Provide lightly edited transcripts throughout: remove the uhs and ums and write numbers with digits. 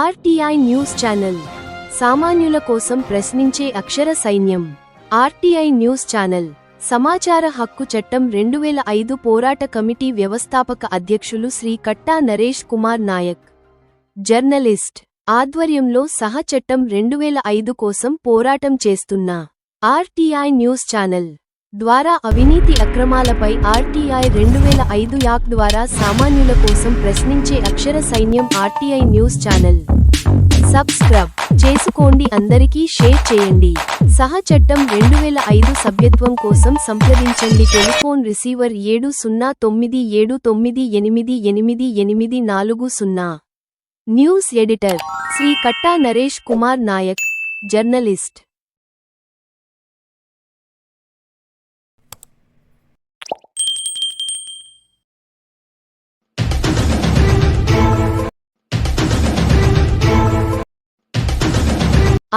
RTI news channel సామాన్యుల కోసం ప్రశ్నించే అక్షర సైన్యం. ఆర్టీఐ న్యూస్ ఛానల్ సమాచార హక్కు చట్టం 2005 పోరాట కమిటీ వ్యవస్థాపక అధ్యక్షులు శ్రీ కట్టా నరేష్ కుమార్ నాయక్, జర్నలిస్ట్ ఆధ్వర్యంలో సహ చట్టం 2005 కోసం పోరాటం చేస్తున్న ఆర్టీఐ న్యూస్ ఛానల్ ద్వారా అవినీతి అక్రమాలపై ఆర్టీఐ 2005 యాక్ట్ ద్వారా సామాన్యుల కోసం ప్రశ్నించే అక్షర సైన్యం ఆర్టీఐ న్యూస్ ఛానల్. సబ్స్క్రైబ్ చేసుకోండి, అందరికీ షేర్ చేయండి. సహ చట్టం 2005 సభ్యత్వం కోసం సంప్రదించండి. Telephone receiver 7097988840. News editor Shri Katta Naresh Kumar Nayak, journalist.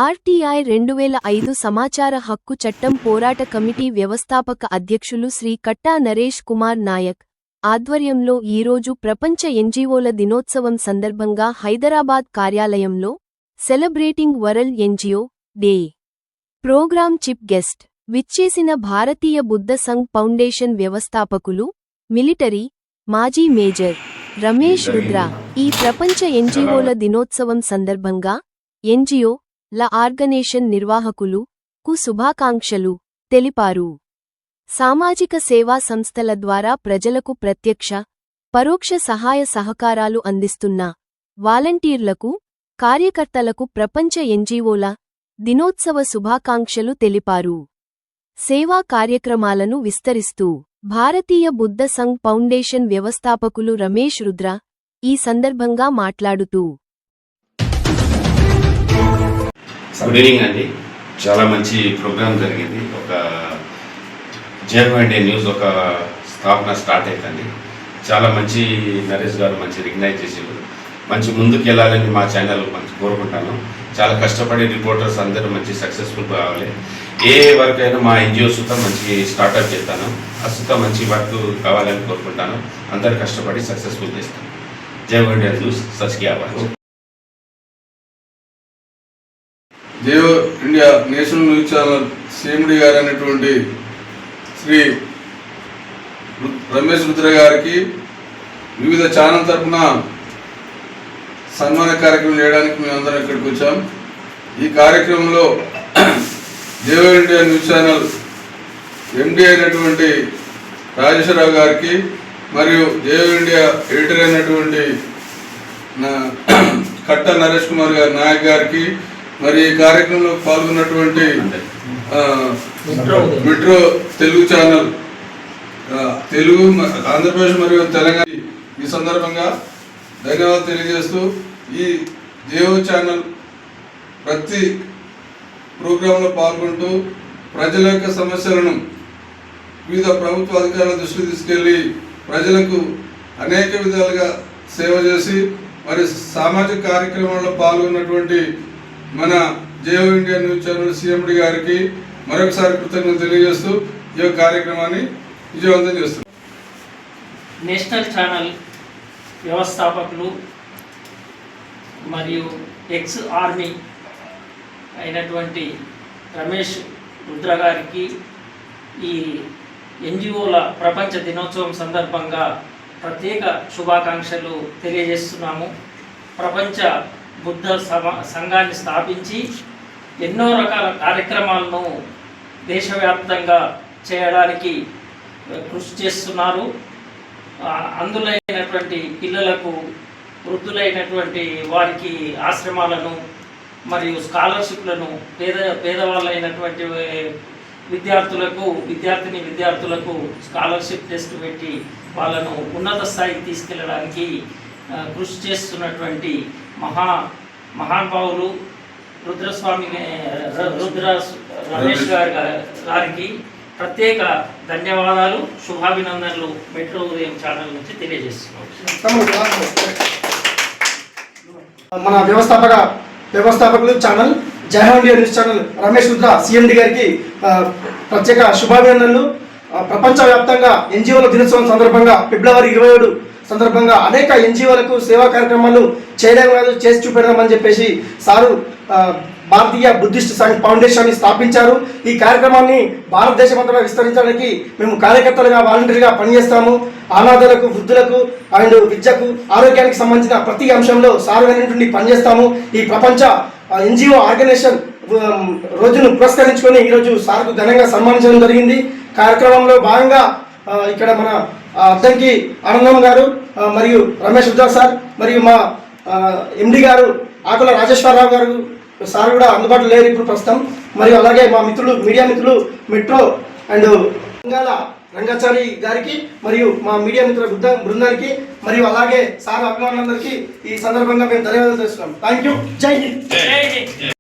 RTI 2005 సమాచార హక్కు చట్టం పోరాట కమిటీ వ్యవస్థాపక అధ్యక్షులు శ్రీ కట్టా నరేష్ కుమార్ నాయక్ ఆధ్వర్యంలో ఈరోజు ప్రపంచ ఎన్జీఓల దినోత్సవం సందర్భంగా హైదరాబాద్ కార్యాలయంలో celebrating world NGO day programme chief guest విచ్చేసిన భారతీయ బుద్ధ సంఘ్ ఫౌండేషన్ వ్యవస్థాపకులు, మిలిటరీ మాజీ మేజర్ రమేష్ రుద్ర ఈ ప్రపంచ ఎన్జీఓల దినోత్సవం సందర్భంగా ఎన్జీఓ ల ఆర్గనైజేషన్ నిర్వాహకులు కు శుభాకాంక్షలు తెలిపారు. సామాజిక సేవా సంస్థల ద్వారా ప్రజలకు ప్రత్యక్ష, పరోక్ష సహాయ సహకారాలు అందిస్తున్న వాలంటీర్లకు, కార్యకర్తలకు ప్రపంచ ఎన్జీఓల దినోత్సవ శుభాకాంక్షలు తెలిపారు. సేవా కార్యక్రమాలను విస్తరిస్తూ భారతీయ బుద్ధ సంఘ్ ఫౌండేషన్ వ్యవస్థాపకులు రమేష్ రుద్ర ఈ సందర్భంగా మాట్లాడుతూ, గుడ్ ఈవినింగ్ అండి. చాలా మంచి ప్రోగ్రామ్ జరిగింది. ఒక జేఎఫ్ ఇండియా న్యూస్ ఒక స్థాపన స్టార్ట్ అవుతుంది. చాలా మంచి నరేష్ గారు మంచి రికగ్నైజ్ చేసేవారు. మంచి ముందుకు వెళ్ళాలని మా ఛానల్ మంచి కోరుకుంటాను. చాలా కష్టపడి రిపోర్టర్స్ అందరూ మంచి సక్సెస్ఫుల్ కావాలి. ఏ వర్క్ అయినా మా ఎన్జిఓస్తో మంచి స్టార్ట్అప్ చేస్తాను. అసుతో మంచి వర్క్ కావాలని కోరుకుంటాను. అందరూ కష్టపడి సక్సెస్ఫుల్ చేస్తాను. జేఎఫ్ ఇండియా న్యూస్ సచ్కి ఆవాజ్. JF India national news channel CMD గారు అనేటువంటి శ్రీ రమేష్ రుద్ర గారికి వివిధ ఛానల్ తరఫున సన్మాన కార్యక్రమం చేయడానికి మేమందరం ఇక్కడికి వచ్చాం. ఈ కార్యక్రమంలో జేఎఫ్ ఇండియా న్యూస్ ఛానల్ ఎండి అయినటువంటి రాజేశ్వరరావు గారికి మరియు జేఎఫ్ ఇండియా ఎడిటర్ అయినటువంటి కట్టా నరేష్ కుమార్ గారు నాయక్ గారికి, మరి ఈ కార్యక్రమంలో పాల్గొన్నటువంటి మెట్రో తెలుగు ఛానల్ తెలుగు ఆంధ్రప్రదేశ్ మరియు తెలంగాణ ఈ సందర్భంగా ధన్యవాదాలు తెలియజేస్తూ, ఈ జియో ఛానల్ ప్రతి ప్రోగ్రాంలో పాల్గొంటూ ప్రజల యొక్క సమస్యలను వివిధ ప్రభుత్వ అధికారుల దృష్టికి తీసుకెళ్లి ప్రజలకు అనేక విధాలుగా సేవ చేసి మరి సామాజిక కార్యక్రమాల్లో పాల్గొన్నటువంటి మన JF India news channel CMD గారికి మరొకసారి కృతజ్ఞతలు తెలియజేస్తూ ఈ కార్యక్రమాన్ని విజయవంతం చేస్తున్నారు. నేషనల్ ఛానల్ వ్యవస్థాపకులు మరియు ఎక్స్ ఆర్మీ అయినటువంటి రమేష్ రుద్ర గారికి ఈ ఎన్జిఓల ప్రపంచ దినోత్సవం సందర్భంగా ప్రత్యేక శుభాకాంక్షలు తెలియజేస్తున్నాము. ప్రపంచ బుద్ధ సంఘాన్ని స్థాపించి ఎన్నో రకాల కార్యక్రమాలను దేశవ్యాప్తంగా చేయడానికి కృషి చేస్తున్నారు. అందులో అయినటువంటి పిల్లలకు, వృద్ధులైనటువంటి వారికి ఆశ్రమాలను మరియు స్కాలర్షిప్లను, పేదవాళ్ళైనటువంటి విద్యార్థులకు స్కాలర్షిప్ టెస్ట్ పెట్టి వాళ్ళను ఉన్నత స్థాయికి తీసుకెళ్ళడానికి కృషి చేస్తున్నటువంటి మహానుభావులు రుద్ర రమేష్ గారికి ప్రత్యేక ధన్యవాదాలు, శుభాభినందనలు మెట్రో ఉదయం ఛానల్ నుంచి తెలియజేస్తున్నాం. మన వ్యవస్థాపకులు channel JF India news channel Ramesh Rudra CMD గారికి ప్రత్యేక శుభాభినందనలు. ప్రపంచవ్యాప్తంగా ఎన్జిఓల దినోత్సవం సందర్భంగా ఫిబ్రవరి 27 సందర్భంగా అనేక ఎన్జిఓలకు సేవా కార్యక్రమాలు చేయడం కాదు చేసి చూపెడదామని చెప్పేసి సారు భారతీయ బుద్ధిస్ట్ సంఘ్ ఫౌండేషన్ స్థాపించారు. ఈ కార్యక్రమాన్ని భారతదేశమంతటా విస్తరించడానికి మేము కార్యకర్తలుగా వాలంటీర్గా పనిచేస్తాము. అనాథలకు, వృద్ధులకు అండ్ విద్యకు, ఆరోగ్యానికి సంబంధించిన ప్రతి అంశంలో సారు వెనుండి పనిచేస్తాము. ఈ ప్రపంచ ఎన్జిఓ ఆర్గనైజేషన్ రోజును పురస్కరించుకొని ఈరోజు సార్కు ఘనంగా సన్మానించడం జరిగింది. కార్యక్రమంలో భాగంగా ఇక్కడ మన అద్దంకి ఆనందం గారు మరియు రమేష్ రుద్ర సార్ మరియు మా ఎండి గారు ఆకుల రాజేశ్వరరావు గారు సార్ కూడా అందుబాటులో లేరు ఇప్పుడు ప్రస్తుతం. మరియు అలాగే మా మిత్రులు, మీడియా మిత్రులు మెట్రో అండ్ రంగాల రంగాచారి గారికి మరియు మా మీడియా మిత్రుల బృందానికి మరియు అలాగే సార్ అభిమానులందరికీ ఈ సందర్భంగా మేము ధన్యవాదాలు చేస్తున్నాం. Thank you. జై హింద్.